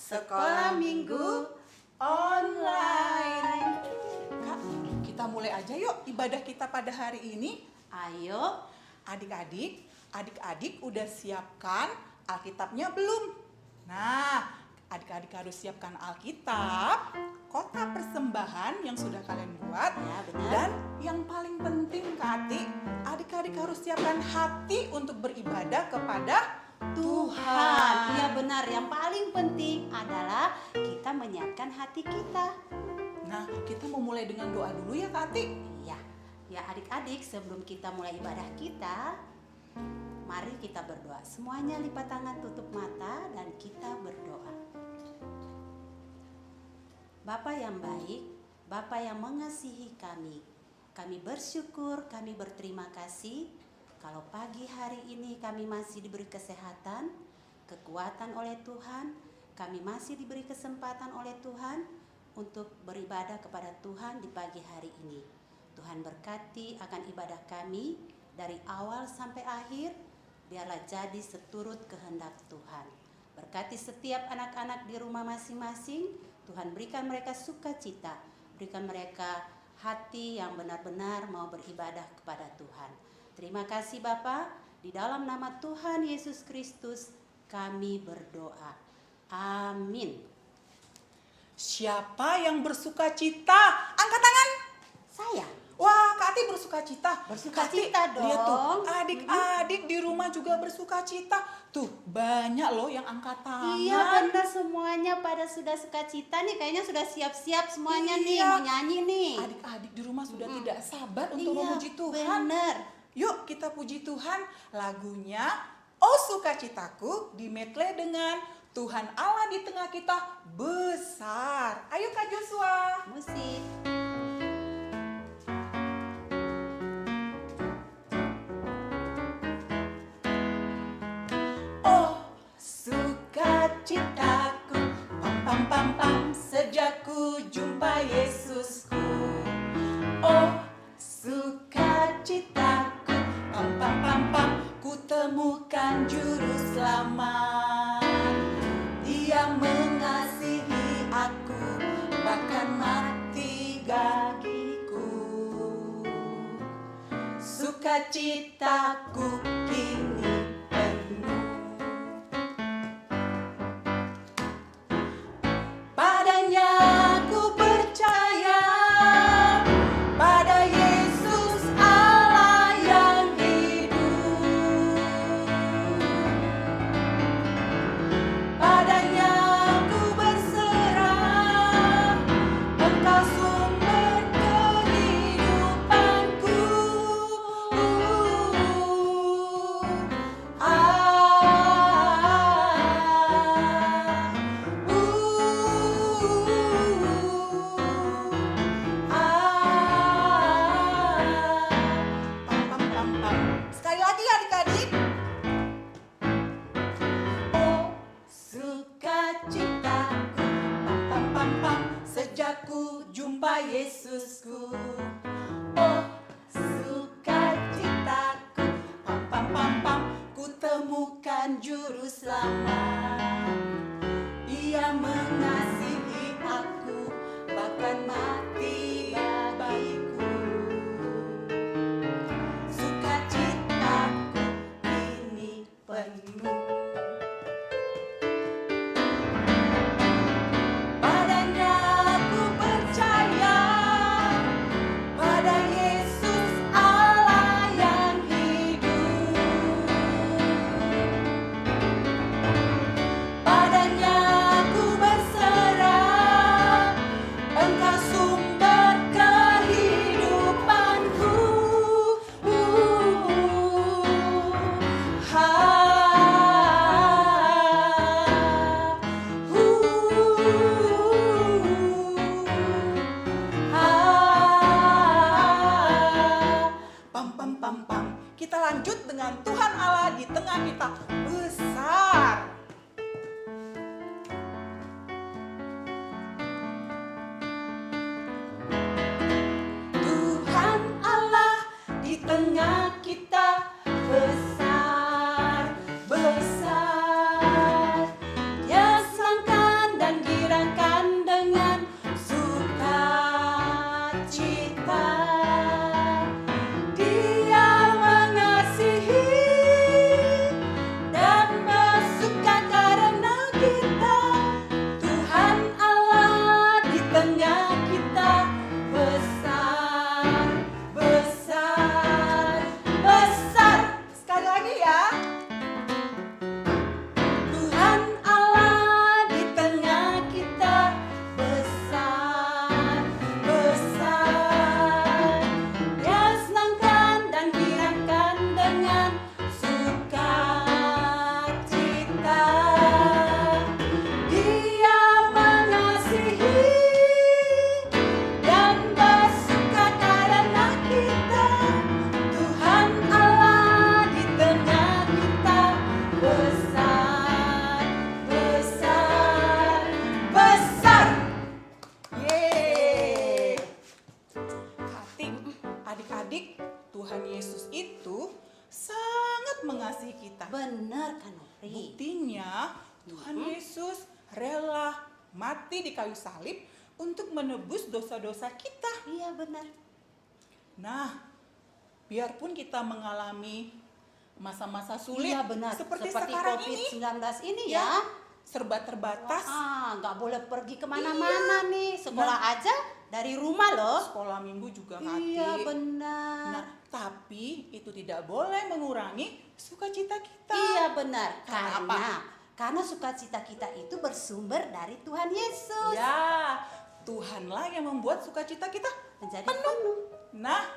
Sekolah Minggu Online. Kak, kita mulai aja yuk ibadah kita pada hari ini. Ayo, adik-adik udah siapkan Alkitabnya belum? Nah, adik-adik harus siapkan Alkitab, kotak persembahan yang sudah kalian buat. Ya, benar. Dan yang paling penting Kak Ati, adik-adik harus siapkan hati untuk beribadah kepada Tuhan. Iya benar, yang paling penting adalah kita menyiapkan hati kita. Nah, kita mau mulai dengan doa dulu ya Kak Ati. Iya, ya adik-adik, sebelum kita mulai ibadah kita, mari kita berdoa. Semuanya lipat tangan, tutup mata, dan kita berdoa. Bapa yang baik, Bapa yang mengasihi kami bersyukur, kami berterima kasih kalau pagi hari ini kami masih diberi kesehatan, kekuatan oleh Tuhan, kami masih diberi kesempatan oleh Tuhan untuk beribadah kepada Tuhan di pagi hari ini. Tuhan berkati akan ibadah kami dari awal sampai akhir, biarlah jadi seturut kehendak Tuhan. Berkati setiap anak-anak di rumah masing-masing, Tuhan berikan mereka sukacita, berikan mereka hati yang benar-benar mau beribadah kepada Tuhan. Terima kasih Bapa, di dalam nama Tuhan Yesus Kristus kami berdoa. Amin. Siapa yang bersuka cita? Angkat tangan. Saya. Wah, Kak Ati bersuka cita. Bersukacita dong. Lihat tuh, adik-adik di rumah juga bersuka cita. Tuh, banyak loh yang angkat tangan. Iya benar, semuanya pada sudah sukacita nih. Kayaknya sudah siap-siap semuanya nih, mau nyanyi nih. Adik-adik di rumah sudah tidak sabar untuk Iya, memuji Tuhan. benar. Yuk kita puji Tuhan. Lagunya Oh Sukacitaku dimedley dengan Tuhan Allah di tengah kita besar. Ayo Kak Joshua. Musik. Oh sukacitaku, pam pam pam pam, sejak ku jumpa Yesusku. Oh sukacitaku, pam pam pam pam, ku temukan juru selamat. Dia mengasihi aku, bahkan mati bagiku. Sukacitaku kini penuh. Padanya ku percaya, pada Yesus Allah yang hidup. Padanya ku berserah, Engkau sumber kehidupanku. Pam, pam, pam, pam. Sekali lagi adik-adik. Oh sukacitaku, pam pam pam pam, sejak ku jumpa Yesusku. Oh sukacitaku, pam pam pam pam, ku temukan juru selamat. Dia mengasihi aku, bahkan mati bagiku. Sukacitaku kini penuh. Padanya ku percaya, pada Yesus Allah yang hidup. Padanya ku berserah, Engkau sumber kehidupanku. Pam pam pam pam. Kita lanjut dengan Tuhan Allah di tengah kita besar. Tuhan Allah di tengah kita besar, besar. Dia selangkan Benar kan, Nofri? Buktinya Tuhan Yesus rela mati di kayu salib untuk menebus dosa-dosa kita. Iya benar. Nah, biarpun kita mengalami masa-masa sulit Iya benar. seperti Seperti sekarang ini, COVID-19 ini ya. serba terbatas. Nggak boleh pergi kemana-mana nih. Sekolah aja dari rumah loh. Sekolah minggu juga mati. Iya benar. Nah, tapi itu tidak boleh mengurangi sukacita kita. Iya benar. Karena Karena sukacita kita itu bersumber dari Tuhan Yesus. Ya, Tuhanlah yang membuat sukacita kita Menjadi penuh. penuh. Nah,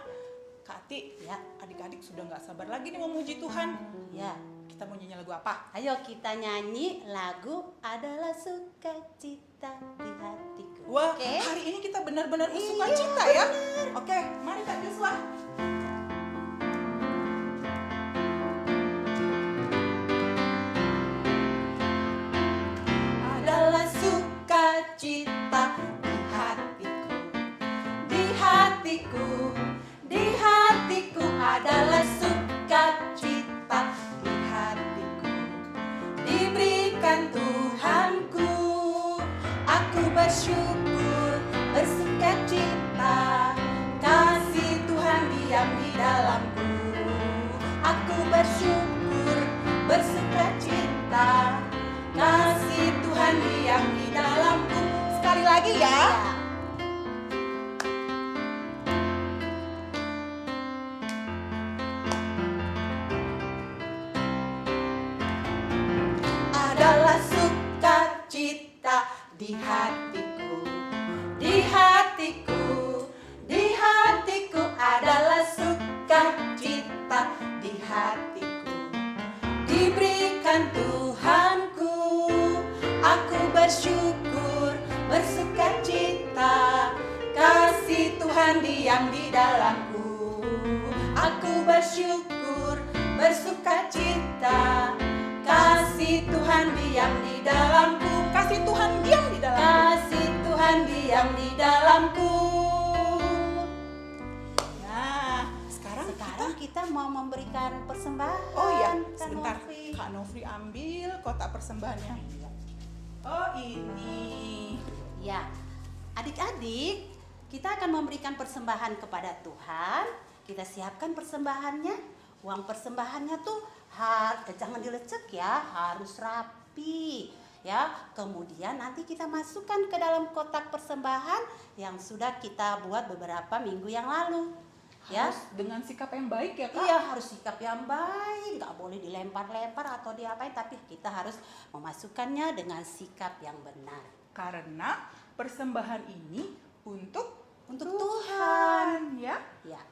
Kak Ati, Ya, adik-adik sudah nggak sabar lagi nih memuji Tuhan. ya. Kita mau nyanyi lagu apa? Ayo kita nyanyi lagu Adalah Sukacita di Hatiku. Wah, Oke? hari ini kita benar-benar Iya, bersukacita ya. Oke, mari Kak Joshua. Adalah sukacita di hatiku, di hatiku, di hatiku adalah sukacita di hatiku. Diberikan Tuhanku, aku bersyukur, bersukacita, kasih Tuhan diam di dalamku. Aku bersyukur, bersukacita, kasih Tuhan diam di dalamku. Sekali lagi ya. Adalah sukacita di hatiku, di hatiku, di hatiku adalah sukacita di hatiku. Diberikan Tuhanku, aku bersyukur, bersukacita, kasih Tuhan diam di dalamku. Aku bersyukur, bersukacita, kasih Tuhan diam di dalamku. Kasih Tuhan diam di dalamku. Kasih Tuhan diam di dalamku. Nah, sekarang kita mau memberikan persembahan. Oh iya, Kak sebentar. Nofri. Kak Nofri ambil kotak persembahannya. Oh ini. Ya, adik-adik, kita akan memberikan persembahan kepada Tuhan. Kita siapkan persembahannya. Uang persembahannya tuh jangan dilecek ya, harus rapi. Ya, kemudian nanti kita masukkan ke dalam kotak persembahan yang sudah kita buat beberapa minggu yang lalu. Ya, Harus dengan sikap yang baik ya Kak. iya harus sikap yang baik, nggak boleh dilempar-lempar atau diapain, tapi kita harus memasukkannya dengan sikap yang benar. Karena persembahan ini untuk Tuhan. ya. Ya,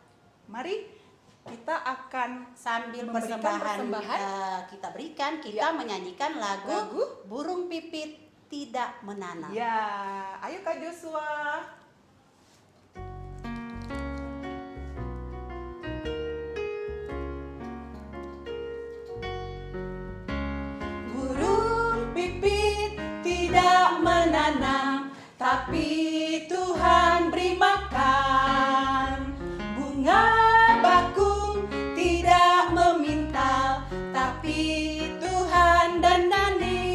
Mari kita akan sambil memberikan persembahan kita berikan, kita menyanyikan lagu Lagu? Burung Pipit Tidak Menanam. ya. Ayo Kak Joshua. Burung pipit tidak menanam, tapi Tuhan beri makan. Bunga bakung tidak memintal, tapi Tuhan dandani.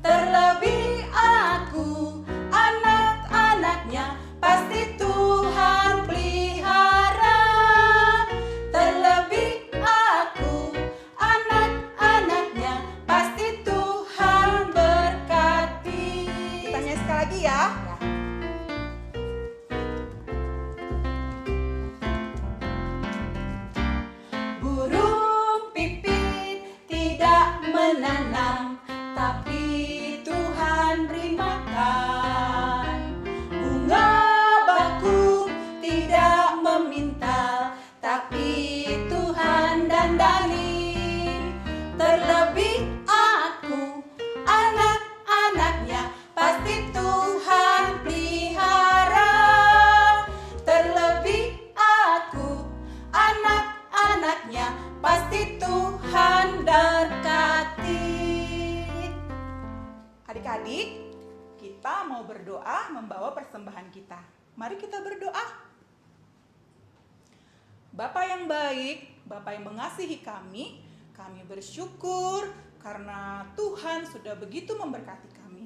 Terlebih aku, anak-anaknya, pasti Tuhan pelihara. Terlebih aku, anak-anaknya, pasti Tuhan berkati. Kita nyanyi sekali lagi ya. Burung pipit tidak menanam, tapi Tuhan beri makan. Bunga bakung tidak memintal, tapi Tuhan dandani. Terlebih aku, anak-anaknya, pasti Tuhan pelihara. Terlebih aku, anak-anaknya, pasti Tuhan berkati. Adik-adik, kita mau berdoa membawa persembahan kita. Mari kita berdoa. Bapa yang baik, Bapa yang mengasihi kami Kami bersyukur karena Tuhan sudah begitu memberkati kami.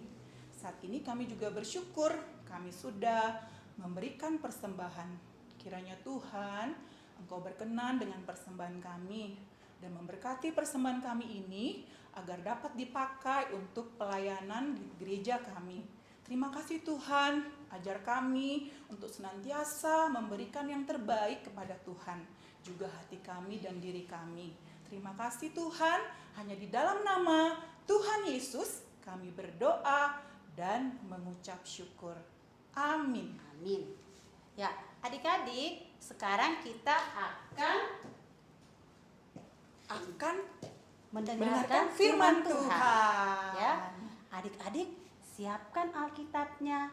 Saat ini kami juga bersyukur kami sudah memberikan persembahan. Kiranya Tuhan, Engkau berkenan dengan persembahan kami dan memberkati persembahan kami ini agar dapat dipakai untuk pelayanan di gereja kami. Terima kasih Tuhan, ajar kami untuk senantiasa memberikan yang terbaik kepada Tuhan, juga hati kami dan diri kami. Terima kasih Tuhan, hanya di dalam nama Tuhan Yesus kami berdoa dan mengucap syukur. Amin. Amin. Ya, adik-adik, sekarang kita akan mendengarkan firman Tuhan. Ya, adik-adik siapkan Alkitabnya.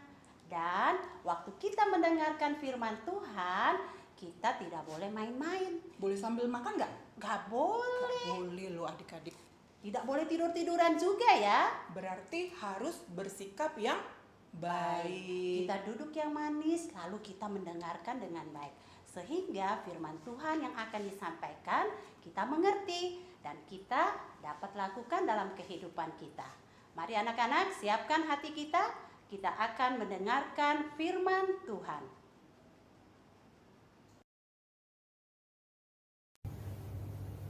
Dan waktu kita mendengarkan firman Tuhan, kita tidak boleh main-main. Boleh sambil makan nggak? Gak boleh. Nggak boleh loh adik-adik. Tidak boleh tidur-tiduran juga ya. Berarti harus bersikap yang baik. Kita duduk yang manis, lalu kita mendengarkan dengan baik. Sehingga firman Tuhan yang akan disampaikan kita mengerti dan kita dapat lakukan dalam kehidupan kita. Mari anak-anak, siapkan hati kita. Kita akan mendengarkan firman Tuhan.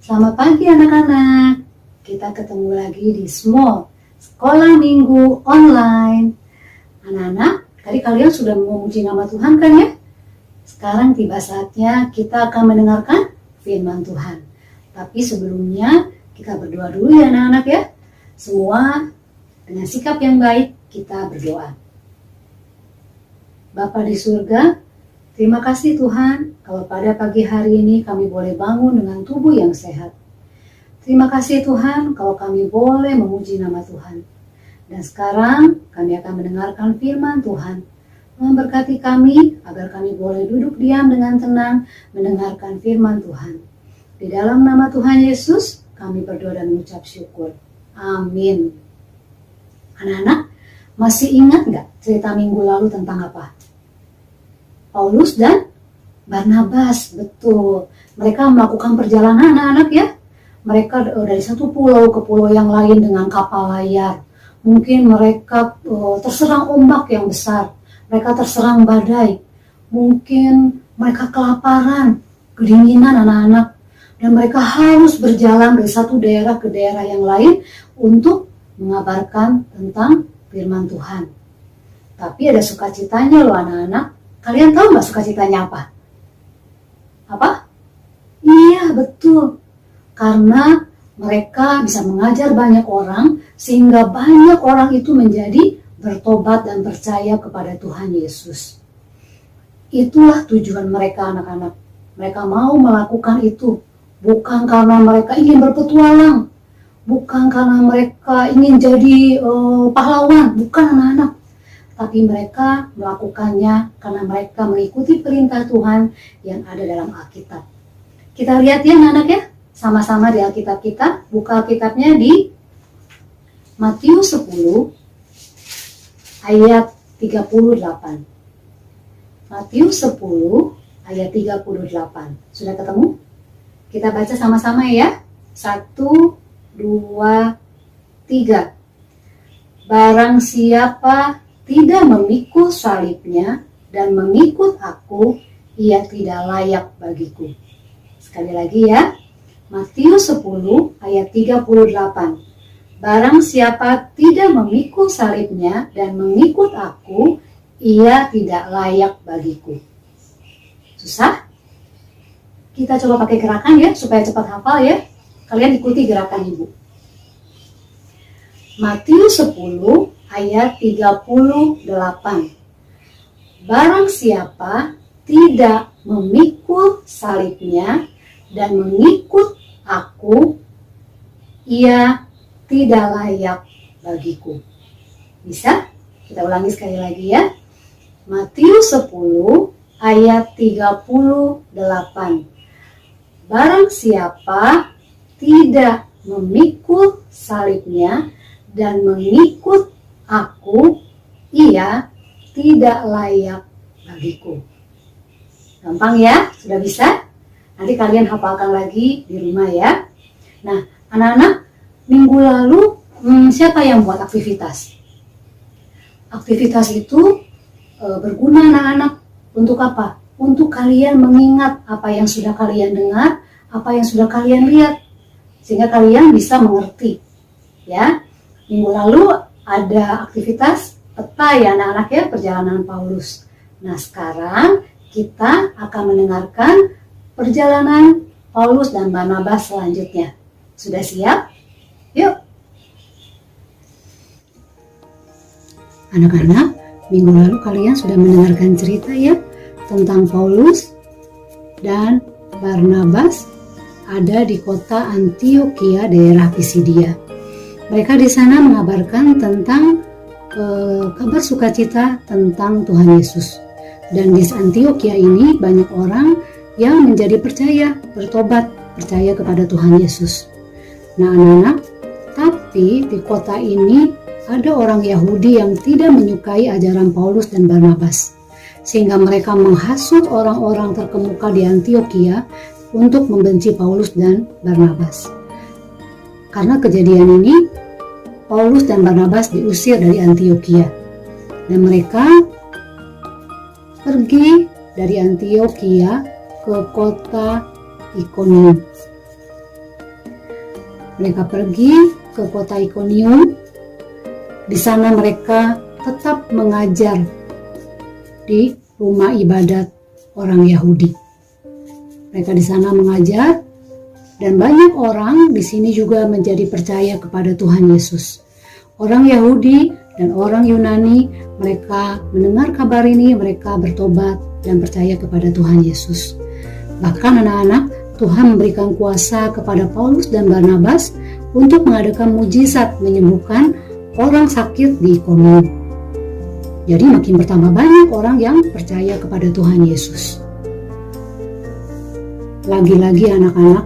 Selamat pagi anak-anak. Kita ketemu lagi di Small Sekolah Minggu Online. Anak-anak, tadi kalian sudah memuji nama Tuhan kan ya? Sekarang tiba saatnya kita akan mendengarkan firman Tuhan. Tapi sebelumnya kita berdoa dulu ya anak-anak ya. Semua dengan sikap yang baik kita berdoa. Bapa di surga, terima kasih Tuhan kalau pada pagi hari ini kami boleh bangun dengan tubuh yang sehat. Terima kasih Tuhan kalau kami boleh memuji nama Tuhan. Dan sekarang kami akan mendengarkan firman Tuhan. Memberkati kami agar kami boleh duduk diam dengan tenang mendengarkan firman Tuhan. Di dalam nama Tuhan Yesus kami berdoa dan mengucap syukur. Amin. Anak-anak, masih ingat nggak cerita minggu lalu tentang apa? Paulus dan Barnabas, betul. Mereka melakukan perjalanan anak-anak ya. Mereka dari satu pulau ke pulau yang lain dengan kapal layar. Mungkin mereka terserang ombak yang besar. Mereka terserang badai. Mungkin mereka kelaparan, kedinginan anak-anak. Dan mereka harus berjalan dari satu daerah ke daerah yang lain untuk mengabarkan tentang firman Tuhan. Tapi ada sukacitanya loh anak-anak. Kalian tahu nggak sukacitanya apa? Apa? Iya betul. Karena mereka bisa mengajar banyak orang sehingga banyak orang itu menjadi bertobat dan percaya kepada Tuhan Yesus. Itulah tujuan mereka anak-anak. Mereka mau melakukan itu bukan karena mereka ingin berpetualang, bukan karena mereka ingin jadi pahlawan, bukan anak-anak. Tapi mereka melakukannya karena mereka mengikuti perintah Tuhan yang ada dalam Alkitab. Kita lihat ya anak-anak ya, sama-sama di Alkitab kita. Buka Alkitabnya di Matius 10 ayat 38. Matius 10 ayat 38. Sudah ketemu? Kita baca sama-sama ya. 1, 2, 3. Barang siapa tidak memikul salibnya dan mengikut aku, ia tidak layak bagiku. Sekali lagi ya. Matius 10 ayat 38. Barang siapa tidak memikul salibnya dan mengikut aku, ia tidak layak bagiku. Susah? Kita coba pakai gerakan ya, supaya cepat hafal ya. Kalian ikuti gerakan ibu. Matius 10 ayat 38. Barang siapa tidak memikul salibnya dan mengikut aku, ia tidak layak bagiku. Bisa? Kita ulangi sekali lagi ya. Matius 10 ayat 38. Barang siapa tidak memikul salibnya dan mengikut aku, ia tidak layak bagiku. Gampang ya? Sudah bisa? Nanti kalian hafalkan lagi di rumah ya. Nah, Anak-anak, minggu lalu siapa yang buat aktivitas? Aktivitas itu berguna anak-anak untuk apa? Untuk kalian mengingat apa yang sudah kalian dengar, apa yang sudah kalian lihat, sehingga kalian bisa mengerti. Ya, minggu lalu ada aktivitas peta ya anak-anak ya, perjalanan Paulus. Nah sekarang kita akan mendengarkan perjalanan Paulus dan Barnabas selanjutnya. Sudah siap? Yuk! Anak-anak, minggu lalu kalian sudah mendengarkan cerita ya tentang Paulus dan Barnabas ada di kota Antiokhia, daerah Pisidia. Mereka di sana mengabarkan tentang kabar sukacita tentang Tuhan Yesus. Dan di Antiokhia ini banyak orang yang menjadi percaya, bertobat, percaya kepada Tuhan Yesus. Nah anak-anak, tapi di kota ini ada orang Yahudi yang tidak menyukai ajaran Paulus dan Barnabas, sehingga mereka menghasut orang-orang terkemuka di Antiokhia untuk membenci Paulus dan Barnabas. Karena kejadian ini, Paulus dan Barnabas diusir dari Antiokhia, dan mereka pergi dari Antiokhia ke kota Ikonium. Mereka pergi ke kota Ikonium. Di sana mereka tetap mengajar di rumah ibadat orang Yahudi. Mereka di sana mengajar dan banyak orang di sini juga menjadi percaya kepada Tuhan Yesus. Orang Yahudi dan orang Yunani, mereka mendengar kabar ini, mereka bertobat dan percaya kepada Tuhan Yesus. Bahkan anak-anak, Tuhan memberikan kuasa kepada Paulus dan Barnabas untuk mengadakan mujizat menyembuhkan orang sakit di Ikonium. Jadi makin bertambah banyak orang yang percaya kepada Tuhan Yesus. Lagi-lagi anak-anak,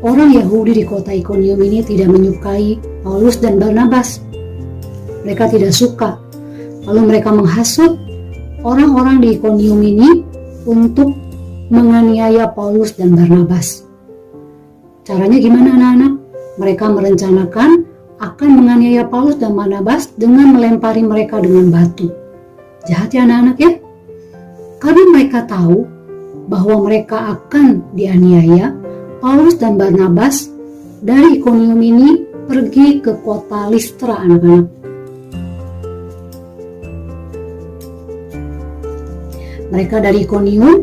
orang Yahudi di kota Ikonium ini tidak menyukai Paulus dan Barnabas. Mereka tidak suka. Lalu mereka menghasut orang-orang di Ikonium ini untuk menganiaya Paulus dan Barnabas. Caranya gimana anak-anak? Mereka merencanakan akan menganiaya Paulus dan Barnabas dengan melempari mereka dengan batu. Jahat ya anak-anak ya? Karena mereka tahu bahwa mereka akan dianiaya, Paulus dan Barnabas dari Ikonium ini pergi ke kota Listra anak-anak. Mereka dari Ikonium,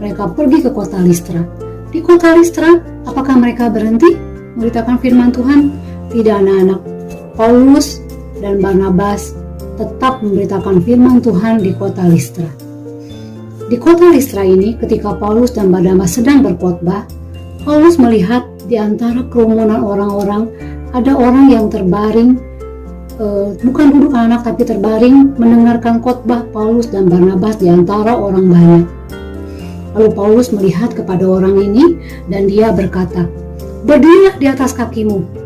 mereka pergi ke kota Listra. Di kota Listra, apakah mereka berhenti memberitakan firman Tuhan? Tidak anak-anak, Paulus dan Barnabas tetap memberitakan firman Tuhan di kota Listra. Di kota Listra ini, ketika Paulus dan Barnabas sedang berkhotbah, Paulus melihat di antara kerumunan orang-orang ada orang yang terbaring, bukan duduk anak tapi terbaring mendengarkan khotbah Paulus dan Barnabas di antara orang banyak. Lalu Paulus melihat kepada orang ini dan dia berkata, "Berdirilah di atas kakimu."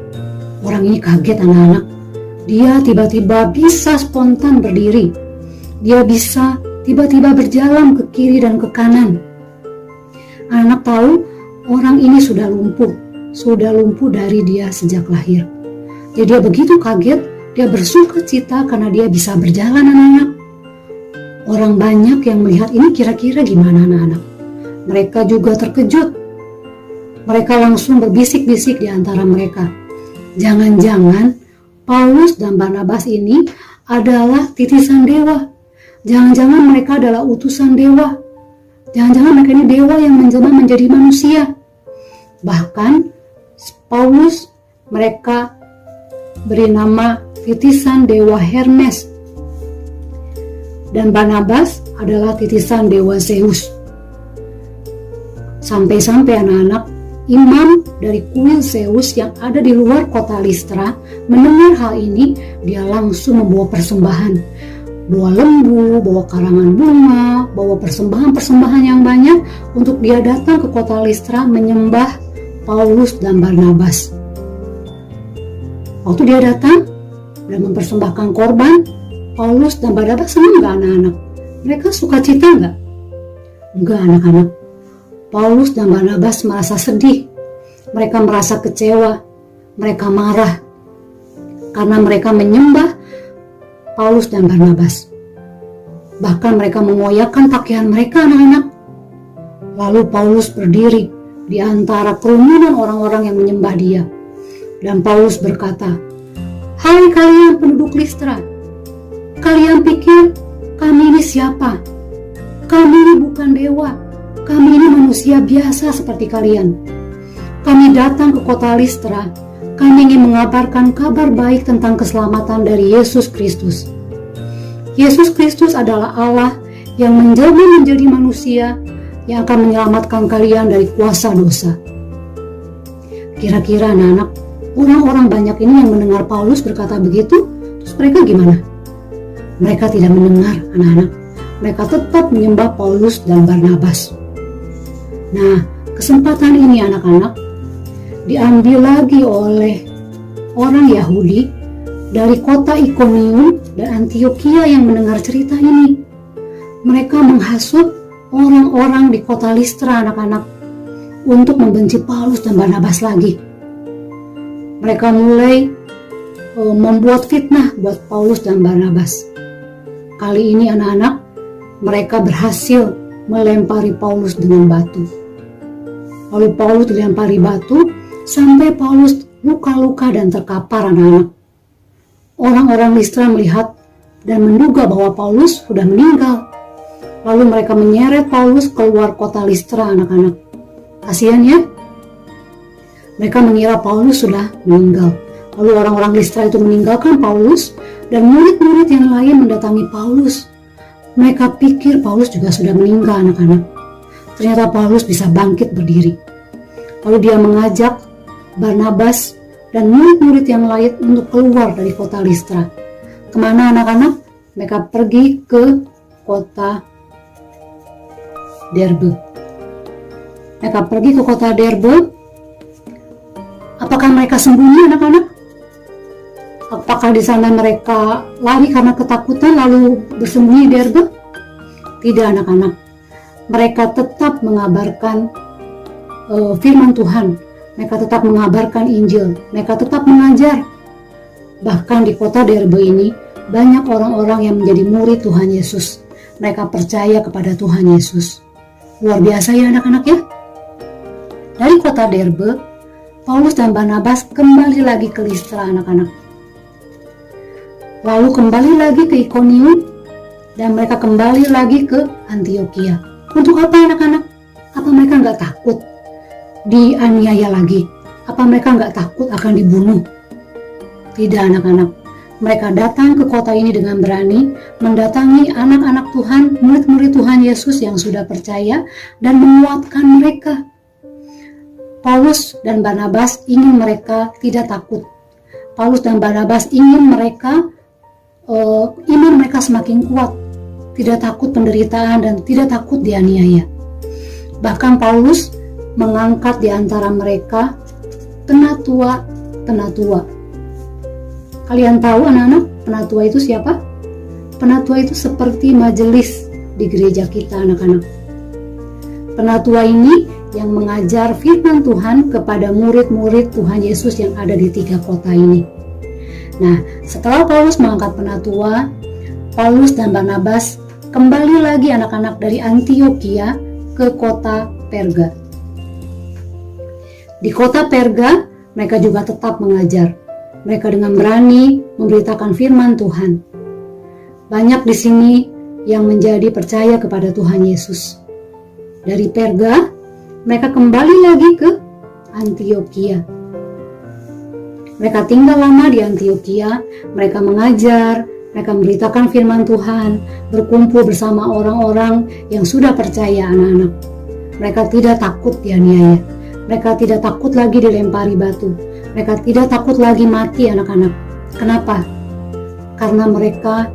Orang ini kaget anak-anak. Dia tiba-tiba bisa spontan berdiri. Dia bisa tiba-tiba berjalan ke kiri dan ke kanan. Anak tahu orang ini sudah lumpuh dari dia sejak lahir. Jadi dia begitu kaget, dia bersuka cita karena dia bisa berjalan anak-anak. Orang banyak yang melihat ini kira-kira gimana anak-anak. Mereka juga terkejut. Mereka langsung berbisik-bisik di antara mereka. Jangan-jangan Paulus dan Barnabas ini adalah titisan dewa. Jangan-jangan mereka adalah utusan dewa. Jangan-jangan mereka ini dewa yang menjelma menjadi manusia. Bahkan Paulus mereka beri nama titisan dewa Hermes. Dan Barnabas adalah titisan dewa Zeus. Sampai-sampai anak-anak, imam dari kuil Zeus yang ada di luar kota Listra mendengar hal ini, dia langsung membawa persembahan. Bawa lembu, bawa karangan bunga, bawa persembahan-persembahan yang banyak untuk dia datang ke kota Listra menyembah Paulus dan Barnabas. Waktu dia datang dan mempersembahkan korban, Paulus dan Barnabas senang gak anak-anak? Mereka suka cita gak? Enggak anak-anak. Paulus dan Barnabas merasa sedih mereka merasa kecewa, mereka marah, karena mereka menyembah Paulus dan Barnabas. Bahkan mereka mengoyakkan pakaian mereka, anak-anak. Lalu Paulus berdiri di antara kerumunan orang-orang yang menyembah dia. Dan Paulus berkata, "Hai kalian penduduk Listra, kalian pikir kami ini siapa? Kami ini bukan dewa, kami ini manusia biasa seperti kalian. Kami datang ke kota Listra, kami ingin mengabarkan kabar baik tentang keselamatan dari Yesus Kristus. Yesus Kristus adalah Allah yang menjelma menjadi manusia yang akan menyelamatkan kalian dari kuasa dosa." Kira-kira anak-anak, orang-orang banyak ini yang mendengar Paulus berkata begitu, terus mereka gimana? Mereka tidak mendengar, anak-anak. Mereka tetap menyembah Paulus dan Barnabas. Nah, kesempatan ini anak-anak diambil lagi oleh orang Yahudi dari kota Ikonium dan Antiokhia yang mendengar cerita ini. Mereka menghasut orang-orang di kota Listra, anak-anak, untuk membenci Paulus dan Barnabas lagi. Mereka mulai membuat fitnah buat Paulus dan Barnabas. Kali ini anak-anak, mereka berhasil melempari Paulus dengan batu. Lalu Paulus dilempari batu sampai Paulus luka-luka dan terkapar, anak-anak. Orang-orang Listra melihat dan menduga bahwa Paulus sudah meninggal. Lalu mereka menyeret Paulus keluar kota Listra, anak-anak. Kasihan ya. Mereka mengira Paulus sudah meninggal. Lalu orang-orang Listra itu meninggalkan Paulus dan murid-murid yang lain mendatangi Paulus. Mereka pikir Paulus juga sudah meninggal, anak-anak. Ternyata Paulus bisa bangkit berdiri. Lalu dia mengajak Barnabas dan murid-murid yang lain untuk keluar dari kota Listra. Kemana, anak-anak? Mereka pergi ke kota Derbe. Mereka pergi ke kota Derbe. Apakah mereka sembunyi, anak-anak? Apakah di sana mereka lari karena ketakutan lalu bersembunyi di Derbe? Tidak, anak-anak. Mereka tetap mengabarkan firman Tuhan. Mereka tetap mengabarkan Injil. Mereka tetap mengajar. Bahkan di kota Derbe ini banyak orang-orang yang menjadi murid Tuhan Yesus. Mereka percaya kepada Tuhan Yesus. Luar biasa ya anak-anak ya. Dari kota Derbe, Paulus dan Barnabas kembali lagi ke Listra, anak-anak. Lalu kembali lagi ke Ikonium dan mereka kembali lagi ke Antiokhia. Untuk apa anak-anak? Apa mereka nggak takut dianiaya lagi? Apa mereka nggak takut akan dibunuh? Tidak, anak-anak. Mereka datang ke kota ini dengan berani, mendatangi anak-anak Tuhan, murid-murid Tuhan Yesus yang sudah percaya dan menguatkan mereka. Paulus dan Barnabas ingin mereka tidak takut. Paulus dan Barnabas ingin mereka iman mereka semakin kuat, tidak takut penderitaan dan tidak takut dianiaya. Bahkan Paulus mengangkat di antara mereka penatua. Kalian tahu anak-anak, penatua itu siapa? Penatua itu seperti majelis di gereja kita, anak-anak. Penatua ini yang mengajar firman Tuhan kepada murid-murid Tuhan Yesus yang ada di 3 kota ini. Nah, setelah Paulus mengangkat penatua, Paulus dan Barnabas kembali lagi anak-anak dari Antiokhia ke kota Perga. Di kota Perga, mereka juga tetap mengajar. Mereka dengan berani memberitakan firman Tuhan. Banyak di sini yang menjadi percaya kepada Tuhan Yesus. Dari Perga, mereka kembali lagi ke Antiokhia. Mereka tinggal lama di Antiokhia, mereka mengajar, mereka memberitakan firman Tuhan, berkumpul bersama orang-orang yang sudah percaya, anak-anak. Mereka tidak takut dianiaya, mereka tidak takut lagi dilempari batu, mereka tidak takut lagi mati, anak-anak. Kenapa? Karena mereka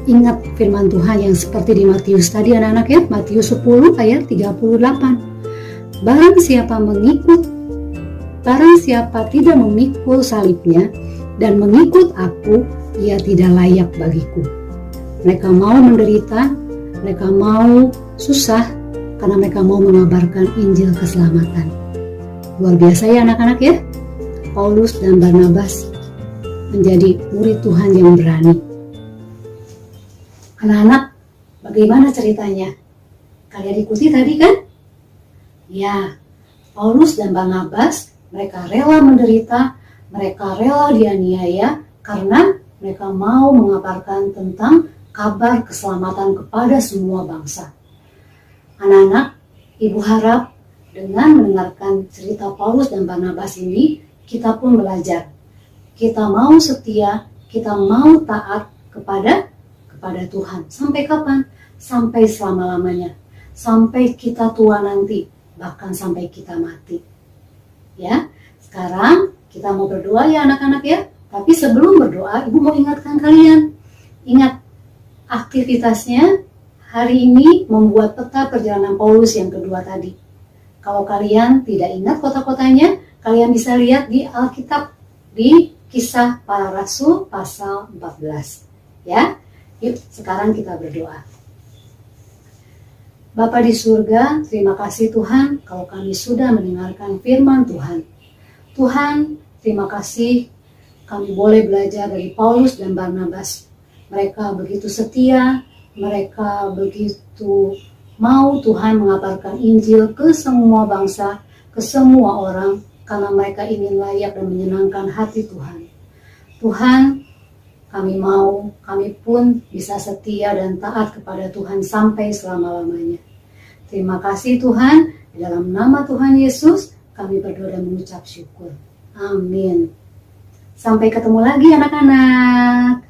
ingat firman Tuhan yang seperti di Matius tadi, anak-anak ya, Matius 10 ayat 38. Barang siapa tidak memikul salibnya dan mengikut aku, ia tidak layak bagiku. Mereka mau menderita, mereka mau susah, karena mereka mau mengabarkan Injil keselamatan. Luar biasa ya anak-anak ya. Paulus dan Barnabas menjadi murid Tuhan yang berani. Anak-anak, bagaimana ceritanya? Kalian ikuti tadi kan? Ya, Paulus dan Barnabas, mereka rela menderita, mereka rela dianiaya karena mereka mau mengabarkan tentang kabar keselamatan kepada semua bangsa. Anak-anak, Ibu harap dengan mendengarkan cerita Paulus dan Barnabas ini, kita pun belajar. Kita mau setia, kita mau taat kepada Tuhan. Sampai kapan? Sampai selama-lamanya. Sampai kita tua nanti, bahkan sampai kita mati. Ya, sekarang kita mau berdoa ya anak-anak ya. Tapi sebelum berdoa, Ibu mau ingatkan kalian. Ingat, aktivitasnya hari ini membuat peta perjalanan Paulus yang kedua tadi. Kalau kalian tidak ingat kota-kotanya, kalian bisa lihat di Alkitab, di Kisah Para Rasul pasal 14. Ya, yuk sekarang kita berdoa. Bapa di surga, terima kasih Tuhan kalau kami sudah mendengarkan firman Tuhan. Tuhan, terima kasih kami boleh belajar dari Paulus dan Barnabas. Mereka begitu setia, mereka begitu mau Tuhan mengabarkan Injil ke semua bangsa, ke semua orang, karena mereka ingin layak dan menyenangkan hati Tuhan. Tuhan, kami pun bisa setia dan taat kepada Tuhan sampai selama-lamanya. Terima kasih Tuhan, di dalam nama Tuhan Yesus, kami berdoa dan mengucap syukur. Amin. Sampai ketemu lagi anak-anak.